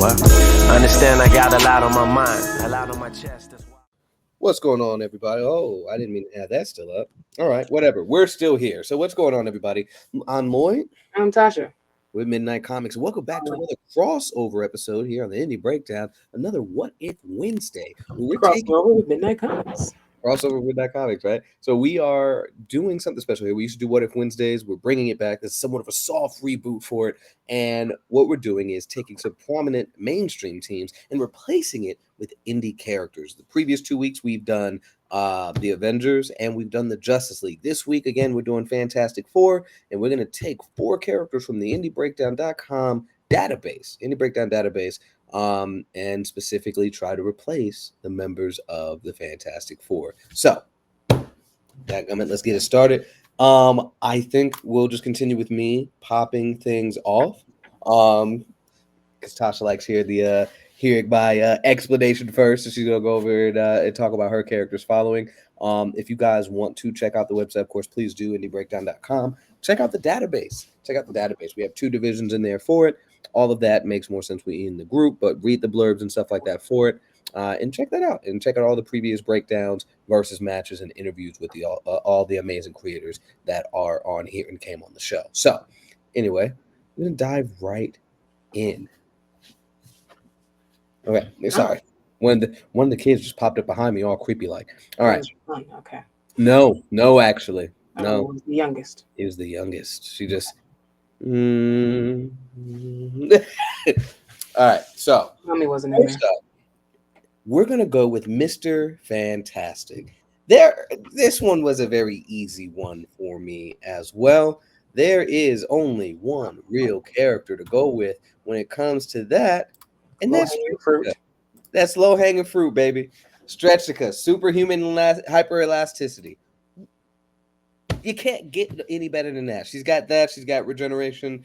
Well, I understand I got a lot on my mind, a lot on my chest. That's why. What's going on, everybody? Oh, I didn't mean to have that still up. All right, whatever. We're still here. So, what's going on, everybody? I'm Lloyd I'm Tasha. with Midnight Comics. Welcome back to Oh, another crossover episode here on the Indie Breakdown. Another What If Wednesday. We're taking crossover with Midnight Comics. crossover with Midnight Comics, right? So, we are doing something special here. We used to do What If Wednesdays. We're bringing it back. This is somewhat of a soft reboot for it. And what we're doing is taking some prominent mainstream teams and replacing it with indie characters. The previous 2 weeks, we've done the Avengers and we've done the Justice League. This week, again, we're doing Fantastic Four, and we're going to take 4 characters from the IndieBreakdown.com database, Indie Breakdown database, and specifically try to replace the members of the Fantastic Four. So, let's get it started. I think we'll just continue with me popping things off. Because Tasha likes hearing my explanation first, so she's gonna go over and talk about her characters following. If you guys want to check out the website, of course, please do indiebreakdown.com. Check out the database. We have 2 divisions in there for it. All of that makes more sense when in the group, but read the blurbs and stuff like that for it. And check that out. And check out all the previous breakdowns versus matches and interviews with all the amazing creators that are on here and came on the show. So, anyway, we're gonna dive right in. Okay, sorry. One of the kids just popped up behind me, all creepy like. All right. Okay. No, actually, no. It was the youngest. He was the youngest. She just. All right. So. Mommy wasn't in there. We're gonna go with Mr. Fantastic. This one was a very easy one for me as well. There is only one real character to go with when it comes to that. And that's fruit. That's low-hanging fruit, baby. Stretchica, superhuman hyperelasticity. You can't get any better than that. She's got that. She's got regeneration,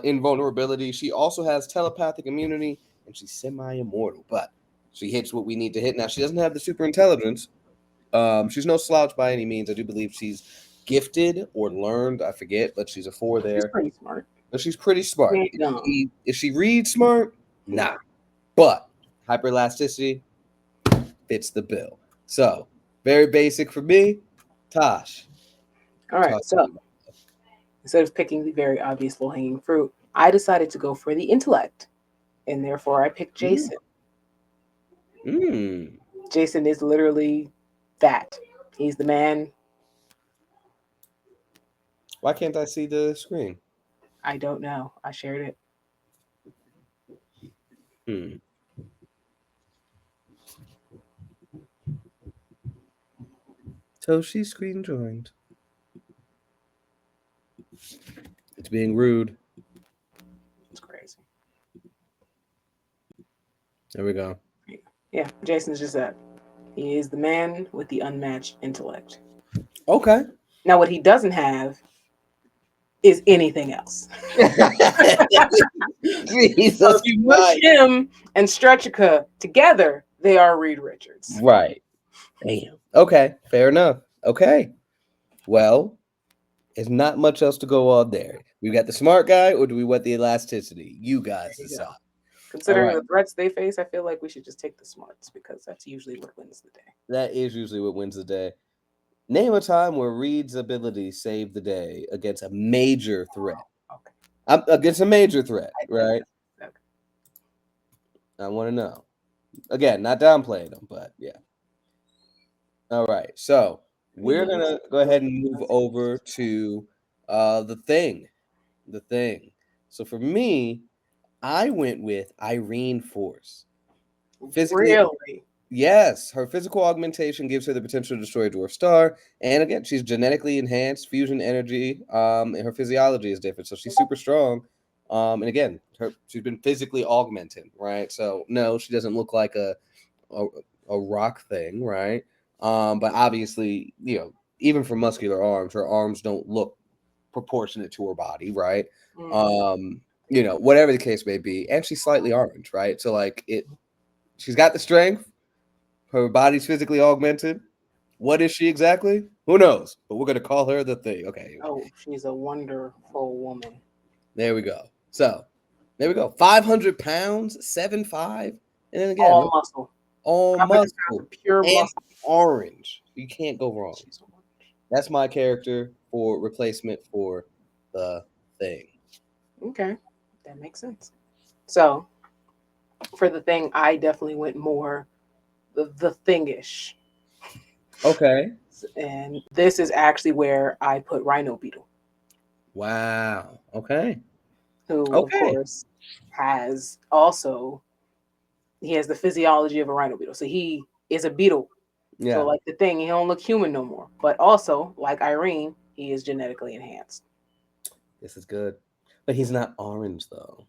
invulnerability. She also has telepathic immunity, and she's semi-immortal. But she hits what we need to hit. Now, she doesn't have the super intelligence. She's no slouch by any means. I do believe she's gifted or learned. I forget, but she's a 4 there. She's pretty smart. But she's pretty smart. If she reads smart, nah. But hyperelasticity fits the bill. So, very basic for me. Tosh. All right. So, instead of picking the very obvious low-hanging fruit, I decided to go for the intellect. And therefore, I picked Jason. Jason is literally that. He's the man. Why can't I see the screen? I don't know. I shared it. So she's screen joined. It's being rude. It's crazy. There we go. Yeah, Jason's just that. He is the man with the unmatched intellect. Okay. Now, what he doesn't have is anything else. Jesus, so if you mush him and Stretchica together, they are Reed Richards. Right. Damn. Okay. Fair enough. Okay. Well, there's not much else to go on there. We got the smart guy, or do we want the elasticity? You guys decide. Considering the threats they face, I feel like we should just take the smarts because that's usually what wins the day. That is usually what wins the day. Name a time where Reed's ability saved the day against a major threat. Against a major threat, right? Okay. I want to know. Again, not downplaying them, but yeah. All right, so we're gonna go ahead and move over to the thing. The Thing. So for me, I went with Irene Force. Really? Yes, her physical augmentation gives her the potential to destroy a dwarf star, and again, she's genetically enhanced, fusion energy, and her physiology is different, so she's super strong. And again, she's been physically augmented, right? So no, she doesn't look like a rock thing, right? But obviously, even for muscular arms, her arms don't look proportionate to her body, right? Whatever the case may be, and she's slightly orange, right? So she's got the strength. Her body's physically augmented. What is she exactly? Who knows? But we're going to call her the Thing. Okay. Oh, she's a wonderful woman. There we go. So, There we go. 500 pounds, 7'5". And then again, All muscle. all 500 pounds muscle of pure and muscle. orange. You can't go wrong. She's orange. That's my character for replacement for the thing. Okay, that makes sense. So for the thing, I definitely went more the thingish, Okay. and this is actually where I put Rhino Beetle, Wow. Okay. who of Okay. course has also he has the physiology of a rhino beetle. So he is a beetle. So Yeah. like the thing, he don't look human no more. But also, like Irene, he is genetically enhanced. This is good. But he's not orange though.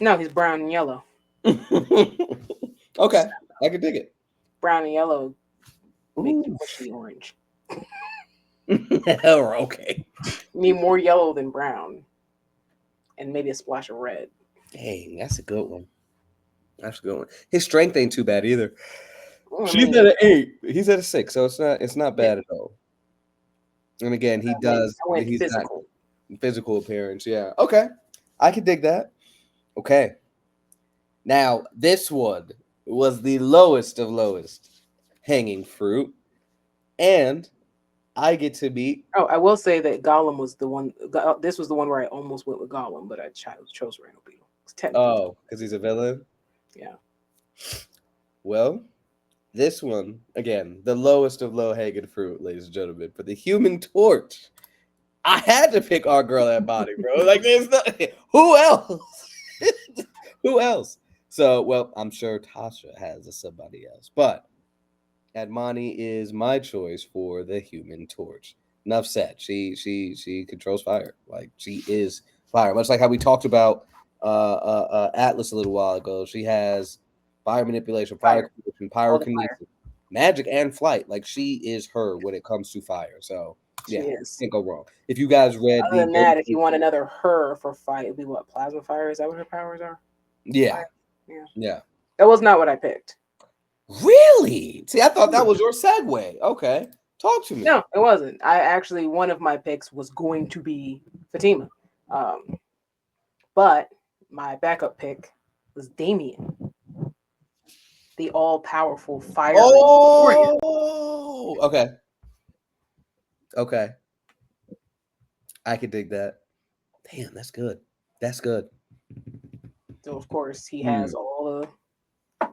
No, he's brown and yellow. Okay. I can dig it. Brown and yellow make you Ooh. mushy orange. Okay. You need more yellow than brown, and maybe a splash of red. Dang, that's a good one. That's a good one. His strength ain't too bad either. I She's mean, at an 8. He's at a 6, so it's not yeah, bad at all. And again, he I went he's not physical. physical appearance. Yeah. Okay. I can dig that. Okay. Now, this one was the lowest of lowest hanging fruit. And I get to meet. Oh, I will say that Gollum was the one. This was the one where I almost went with Gollum, but I chose Rhino Beetle. It's technically, Oh, because he's a villain. yeah. Well, this one, again, the lowest of low hanging fruit, ladies and gentlemen, for the Human Torch. I had to pick our girl at body, bro. Like, there's no who else? Who else? So, well, I'm sure Tasha has a somebody else, but Admani is my choice for the Human Torch. Enough said. She controls fire. Like she is fire. Much like how we talked about Atlas a little while ago. She has fire manipulation, fire creation, All the fire. pyrokinesis, magic, and flight. Like she is her when it comes to fire. So She yeah, is. can't go wrong. If you guys read Other the than that, if you want another her for fight, it'd be what? Plasma fire? Is that what her powers are? yeah, Fire? Yeah. yeah. That was not what I picked. Really? See, I thought that was your segue. Okay, talk to me. No, it wasn't. I actually one of my picks was going to be Fatima. But my backup pick was Damien, the all-powerful fiery warrior. Oh, okay. Okay. I could dig that. Damn, that's good. That's good. So of course he Hmm. has all the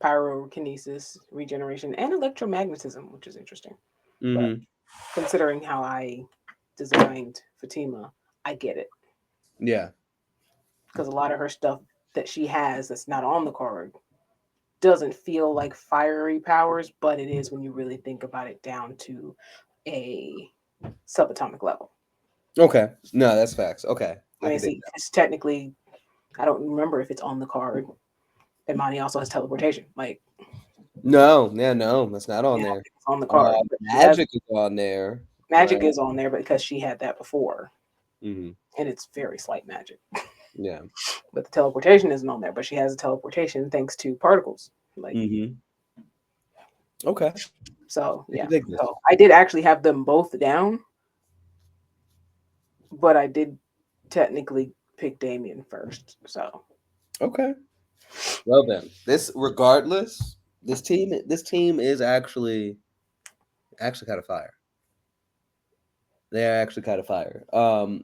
pyrokinesis, regeneration, and electromagnetism, which is interesting. But Mm-hmm. considering how I designed Fatima, I get it. Yeah. Because a lot of her stuff that she has that's not on the card doesn't feel like fiery powers, but it is when you really think about it down to a subatomic level. Okay. No, that's facts. Okay. I I mean, can dig see, it's technically, I don't remember if it's on the card. And Monty also has teleportation. Like, that. No, yeah, no, that's not on yeah, there. it's on the card. But she has Magic is on there. magic is on there because she had that before, Mm-hmm. and it's very slight magic. Yeah. But the teleportation isn't on there. But she has a teleportation thanks to particles. Like, Mm-hmm. Okay. so I yeah. can dig this. So I did actually have them both down, but I did technically pick Damien first. So Okay. Well then, regardless, this team is actually kind of fire. They're actually kind of fire.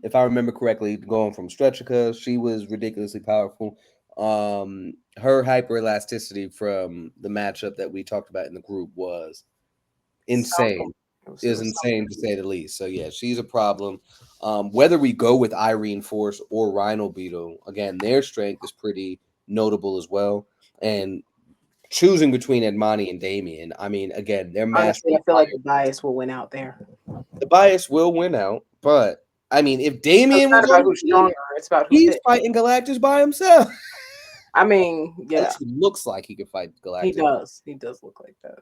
If I remember correctly, going from Stretchica, she was ridiculously powerful. Her hyperelasticity from the matchup that we talked about in the group was something. insane. It was insane to say the least. So yeah, she's a problem. Whether we go with Irene Force or Rhino Beetle, again, their strength is pretty notable as well. And choosing between Edmani and Damien, I mean, again, they're Honestly, mastering I feel fire. like the bias will win out there. The bias will win out, but I mean, if So it's Damien not was about on the who's team, stronger; it's about who's he's fit. fighting Galactus by himself. I mean, At yeah, least he looks like he could fight he Galactus. does. He does look like that.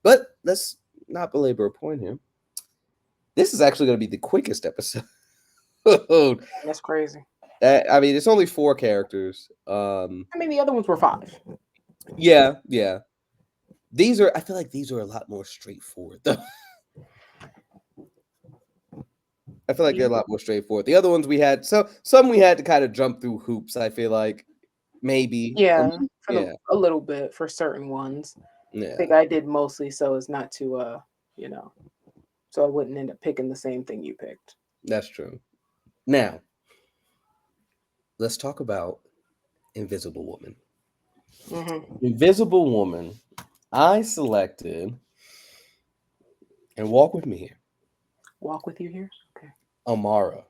But let's not belabor a point here. This is actually going to be the quickest episode. That's crazy. I mean, it's only 4 characters. I mean, the other ones were 5. Yeah. I feel like these are a lot more straightforward, though. I feel like they're a lot more straightforward. The other ones we had, some we had to kind of jump through hoops. I feel like maybe, Yeah, for yeah, a little bit for certain ones. I yeah, think I did mostly so as not to you know, so I wouldn't end up picking the same thing you picked. that's true. Now, let's talk about Invisible Woman. Mm-hmm. Invisible Woman, I selected, and walk with me here, Walk with you here. Okay. Amara.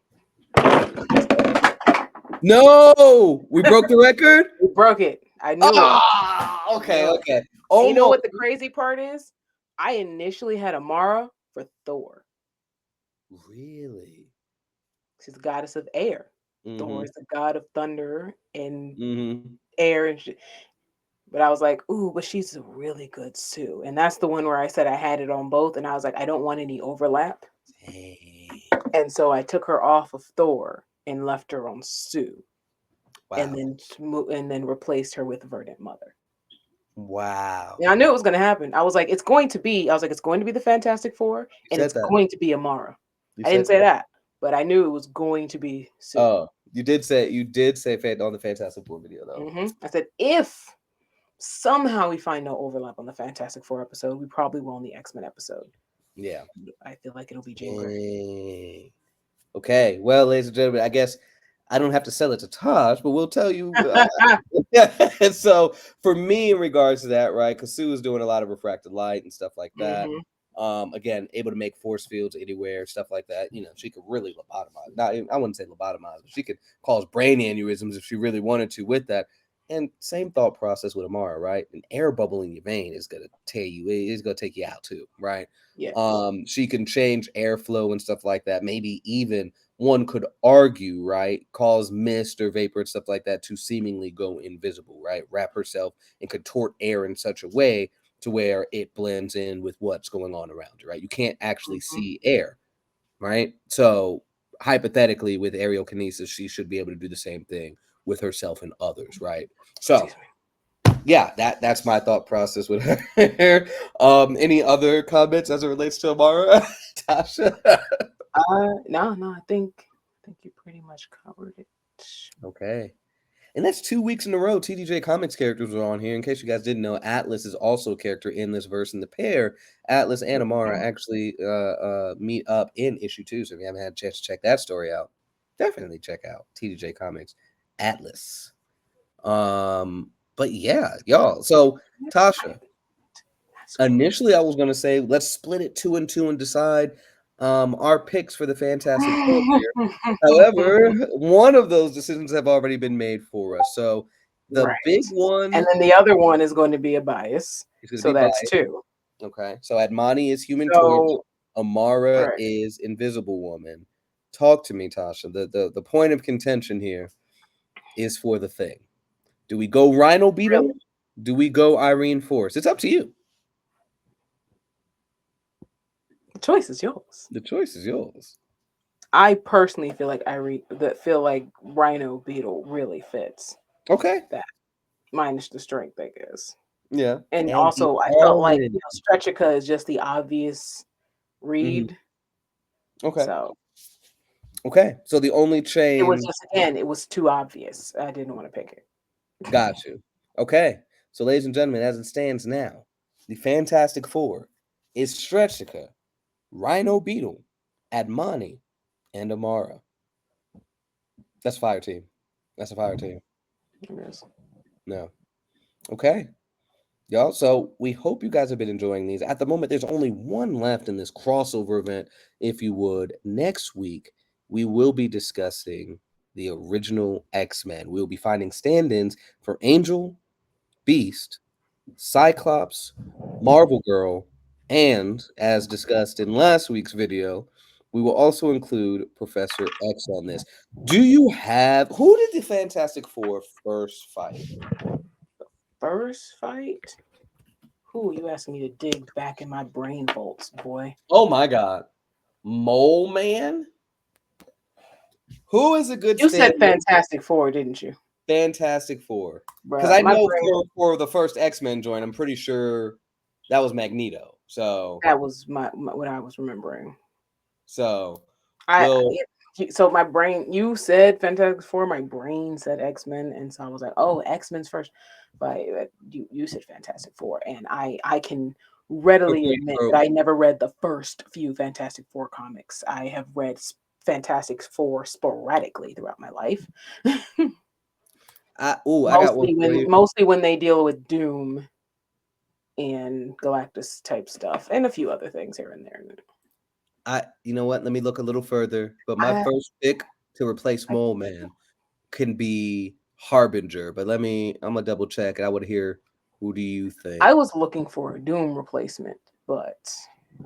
No, we broke the record. We broke it. I knew it. Ah, okay, Knew it. okay. And you know Almost. what the crazy part is? I initially had Amara for Thor. Really? She's the goddess of air. Thor Mm-hmm. is the god of thunder and Mm-hmm. air and shit. But I was like, ooh, but she's really good Sue. And that's the one where I said I had it on both. And I was like, I don't want any overlap. Dang. And so I took her off of Thor and left her on Sue. Wow. And then replaced her with Verdant Mother. Wow. Yeah, I knew it was going to happen. I was like, it's going to be the Fantastic Four, You and said it's that. going to be Amara. You I didn't said say that. that, but I knew it was going to be Sue. Oh, you did say on the Fantastic Four video though. I said, if somehow we find no overlap on the Fantastic Four episode, we probably will on the X-Men episode. Yeah. I feel like it'll be Jean Grey. Dang. Okay. Well, ladies and gentlemen, I guess I don't have to sell it to Tosh, but we'll tell you. And so for me, in regards to that, right, because Sue is doing a lot of refracted light and stuff like that. Again, able to make force fields anywhere, stuff like that. You know, she could really lobotomize. Not, I wouldn't say lobotomize, but she could cause brain aneurysms if she really wanted to with that. And same thought process with Amara, right? An air bubble in your vein is gonna tear you. It's gonna take you out too, right? Yeah. She can change airflow and stuff like that. Maybe even one could argue, right, cause mist or vapor and stuff like that to seemingly go invisible, right? Wrap herself and contort air in such a way to where it blends in with what's going on around you, right? You can't actually see air, right? So hypothetically, with aerial kinesis, she should be able to do the same thing with herself and others, right? So yeah, that's my thought process with her. Any other comments as it relates to Amara, Tasha? No, I think you pretty much covered it. Okay. And that's 2 weeks in a row. TDJ Comics characters are on here. In case you guys didn't know, Atlas is also a character in this verse. And the pair, Atlas and Amara, actually meet up in issue 2. So if you haven't had a chance to check that story out, definitely check out TDJ Comics Atlas. But yeah, y'all. So Tasha, initially I was gonna say let's split it 2 and 2 and decide our picks for the Fantastic Four here. However, one of those decisions have already been made for us. So the big one, and then the other one is going to be a bias. So that's biased. 2. Okay. So Admani is Human Torch. Amara is Invisible Woman. Talk to me, Tasha. The point of contention here is for the Thing. Do we go Rhino Beetle? Really? Do we go Irene Force? It's up to you. The choice is yours. The choice is yours. I personally feel like Rhino Beetle really fits. Okay. That minus the strength, I guess. Yeah. And also I felt like Stretchica is just the obvious read. Okay. So okay. So the only change, it was just, again, it was too obvious. I didn't want to pick it. Got you. Okay. So ladies and gentlemen, as it stands now, the Fantastic Four is Stretchica, Rhino Beetle, Admani, and Amara. That's a fire team. That's a fire team. No. Okay. Y'all, so we hope you guys have been enjoying these. At the moment, there's only one left in this crossover event, if you would. Next week, we will be discussing the original X-Men. We'll be finding stand-ins for Angel, Beast, Cyclops, Marvel Girl, and, as discussed in last week's video, we will also include Professor X on this. Do you have... Who did the Fantastic Four first fight? First fight? Who you asking me to dig back in my brain vaults, boy? Oh my God, Mole Man. Who is a good? You said Fantastic Four, didn't you? Fantastic Four, because I know for the first X-Men joint, I'm pretty sure that was Magneto. So that was my what I was remembering. So Well, So my brain, you said Fantastic Four, my brain said X-Men, and so I was like, oh, X-Men's first. But you said Fantastic Four, and I can readily okay, admit so that I never read the first few Fantastic Four comics. I have read Fantastic Four sporadically throughout my life. I got one for you. Mostly when they deal with Doom and Galactus type stuff, and a few other things here and there. You know what? Let me look a little further. But my I, first pick to replace I Mole Man can be Harbinger. But I'm gonna double check. And I would hear, who do you think? I was looking for a Doom replacement, but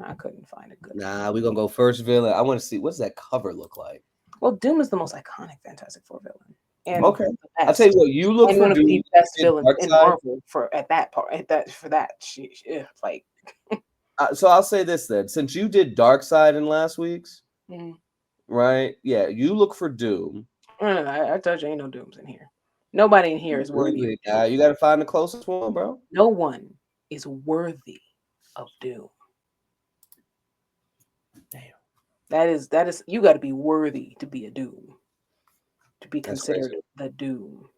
I couldn't find a good one. Nah, we're gonna go first villain. I want to see, what's that cover look like. Well, Doom is the most iconic Fantastic Four villain, and Okay. the I'll tell you best, what, you look and for one of Doom. the best Did villains in Darkseid. Marvel for at that part. At that for that, like. So I'll say this then. Since you did Darkseid in last week's, Mm. right? Yeah, you look for Doom. I told you, ain't no Dooms in here. Nobody in here is worthy of Really, Doom. you got to find the closest one, bro. No one is worthy of Doom. Damn, That is you got to be worthy to be a Doom, to be that's considered crazy. the Doom.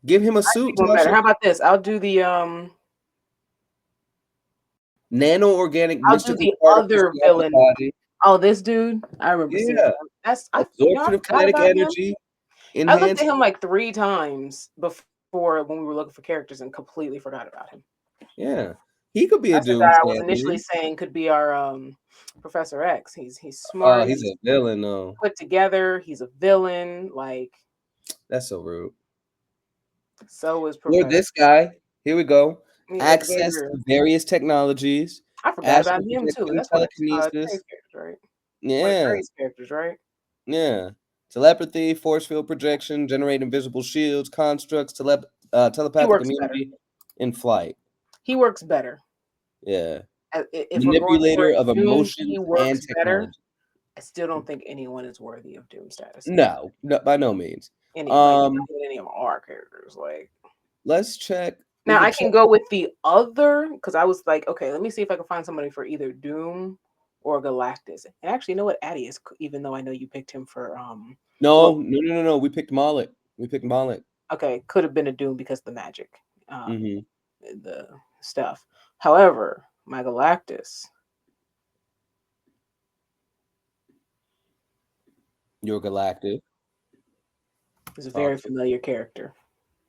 Give him a I suit, think one better. Tasha. How about this? Nano-organic I'll do mystical the particles other throughout the villain. body. Oh, this dude. I remember seeing Yeah. him. I Absorption of forgot kinetic about him. energy. I looked at Enhanced. him like 3 times before when we were looking for characters and completely forgot about him. Yeah. He could be a That's the Doom guy I was initially champion. saying could be our Professor X. He's Oh, smart, he's he's a villain, though. put together, he's a villain, like That's so rude. so is Or Professor. this guy. Here we go. Access Xavier. to various technologies. I forgot about Astral him too. projection, That's one of telekinesis. Trey's characters, right? One of Yeah. Trey's characters, right? Yeah. Telepathy, force field projection, generate invisible shields, constructs, He telepathic works better. immunity, in flight. He works better. Yeah. If we're going for Manipulator a of Doom, he emotions and works better. technology. I still don't think anyone is worthy of Doom status. No, by no means. Not even any of our characters. Like Let's check. We now, could I check. can go with the other because I was like, okay, let me see if I can find somebody for either Doom or Galactus. And actually, you know what? Addy is, even though I know you picked him for well, No. We picked Mollet. okay, could have been a Doom because of the magic, Mm-hmm. the stuff. However, my Galactus. You're Galactic. Is a Talk very to familiar character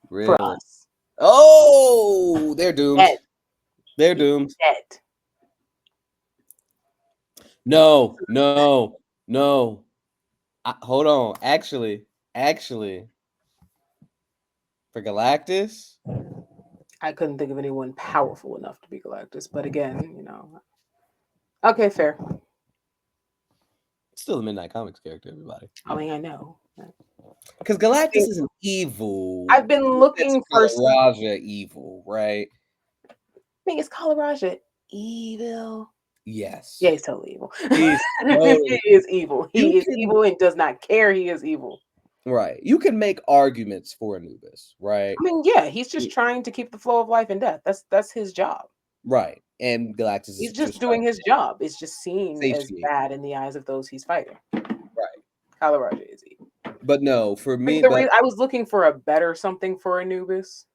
for really. us. Oh, they're doomed. Dead. They're He's doomed. dead. No. Hold on. Actually, for Galactus, I couldn't think of anyone powerful enough to be Galactus, but again, okay, fair. it's still a Midnight Comics character, everybody. I mean, I know. Because Galactus isn't evil. I've been That's looking for. Raja evil, right? I mean, is Kalaraja evil? Yes. Yeah, he's totally evil. He's He is evil. You He is can- evil and does not care. He is evil. Right. You can make arguments for Anubis, right? I mean, yeah, he's just trying to keep the flow of life and death. That's his job. Right. And Galactus is He's just trying doing his job. It's just seen as satiate. bad in the eyes of those he's fighting. Right. Kalaraja is evil. But no, for me, The reason I was looking for a better something for Anubis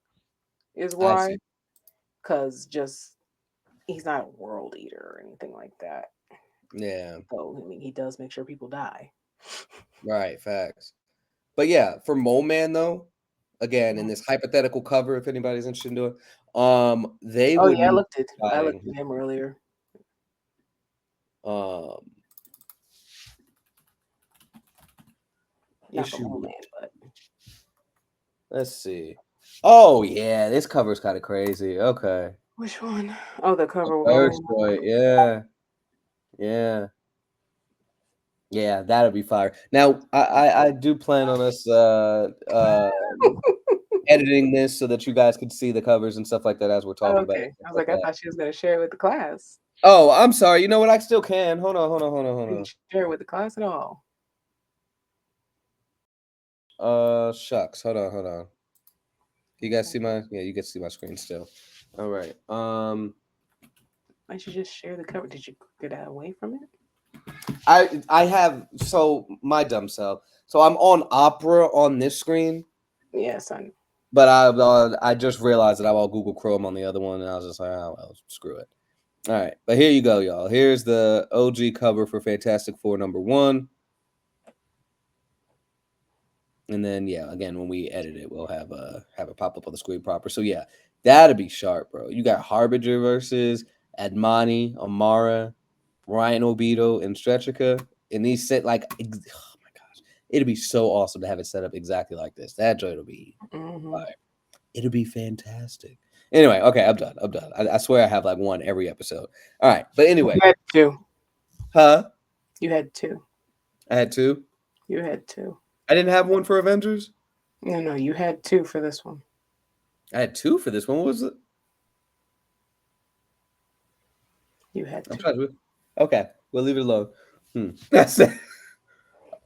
is I why, see. because just he's not a world eater or anything like that. Yeah. So I mean, he does make sure people die. Right. Facts. But yeah, for Mole Man though, again, in this hypothetical cover, if anybody's interested in doing, they Oh would yeah, I need looked fighting. at him earlier. Not for Issue. Mole Man, but Let's see. Oh yeah, this cover's kind of crazy. Okay. which one? Oh, the cover. First boy, yeah. Yeah, that'd be fire. Now, I do plan on us editing this so that you guys can see the covers and stuff like that as we're talking about it. Okay, I was like, I thought she was gonna share it with the class. Oh, I'm sorry. You know what? I still can. Hold on. Didn't share it with the class at all. Shucks. Hold on. You guys see my? Yeah, you get to see my screen still. All right. Why don't you just share the cover? Did you get away from it? I have my dumb self. So I'm on Opera on this screen, Yes, I know. but I just realized that I'm on Google Chrome on the other one, and I was just like, oh well, screw it. All right, but here you go, y'all. Here's the OG cover for Fantastic Four #1. And then yeah, again, when we edit it, we'll have it pop up on the screen proper. So yeah, that'll be sharp, bro. You got Harbinger versus Admani, Amara, Ryan Obito, and Stretchica. And these set like oh my gosh. It'd be so awesome to have it set up exactly like this. That joint will be fire. It'll be fantastic. Anyway, okay, I'm done. I swear I have like one every episode. All right. But anyway. You had two. Huh? You had two. I had two. You had two. I didn't have one for Avengers? No, you had two for this one. I had two for this one. What was it? You had two. Okay, we'll leave it alone. That's it.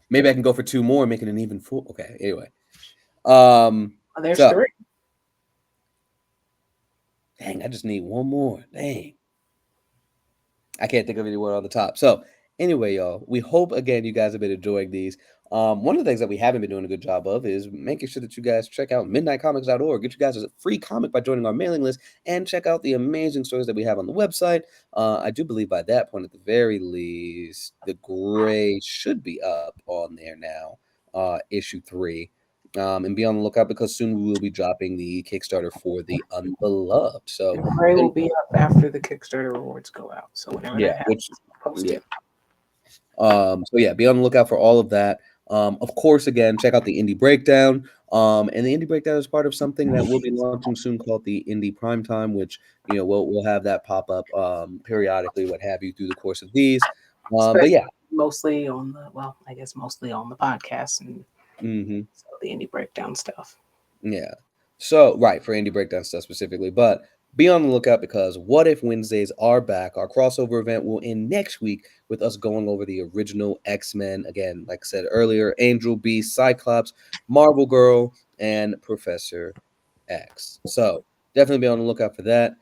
Maybe I can go for two more, making an even full. Okay, anyway. There's three. Dang, I just need one more. Dang. I can't think of anyone on the top. So anyway, y'all, we hope again you guys have been enjoying these. One of the things that we haven't been doing a good job of is making sure that you guys check out midnightcomics.org. Get you guys a free comic by joining our mailing list and check out the amazing stories that we have on the website. I do believe by that point, at the very least, the Gray should be up on there now, issue 3. And be on the lookout because soon we will be dropping the Kickstarter for the Unbeloved. So the Gray will be up after the Kickstarter rewards go out. So whenever that happens, post it. So yeah, be on the lookout for all of that. Of course, again, check out the Indie Breakdown. And the Indie Breakdown is part of something that we'll be launching soon called the Indie Primetime, which we'll have that pop up periodically, what have you, through the course of these. But yeah, mostly on the podcast and so the Indie Breakdown stuff. Yeah. So right, for Indie Breakdown stuff specifically, but be on the lookout because What If Wednesdays are back. Our crossover event will end next week with us going over the original X-Men. Again, like I said earlier, Angel, Beast, Cyclops, Marvel Girl, and Professor X. So definitely be on the lookout for that.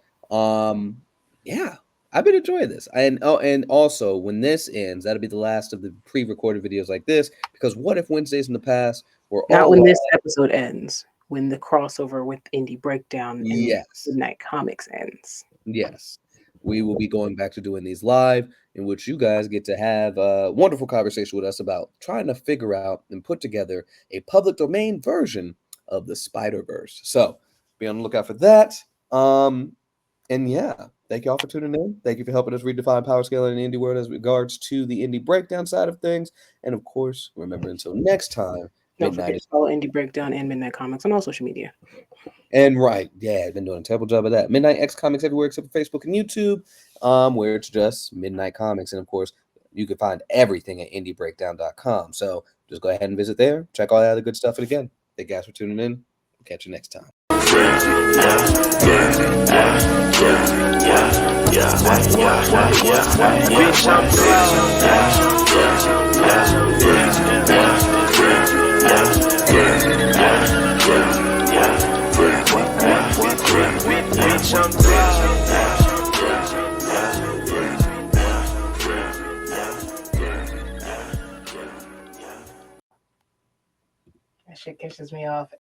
Yeah, I've been enjoying this. And also when this ends, that'll be the last of the pre-recorded videos like this because What If Wednesdays in the past were not when this episode ends. When the crossover with Indie Breakdown and Midnight Comics ends. Yes. We will be going back to doing these live, in which you guys get to have a wonderful conversation with us about trying to figure out and put together a public domain version of the Spider-Verse. So be on the lookout for that. And yeah, thank you all for tuning in. Thank you for helping us redefine power scale in the indie world as regards to the Indie Breakdown side of things. And of course, remember, until next time, don't forget to follow Indie Breakdown and Midnight Comics on all social media. And right, yeah, I've been doing a terrible job of that. Midnight X Comics everywhere except for Facebook and YouTube, where it's just Midnight Comics. And of course, you can find everything at indiebreakdown.com. So just go ahead and visit there, check all the other good stuff. And again, thank you guys for tuning in. We'll catch you next time. That shit catches me off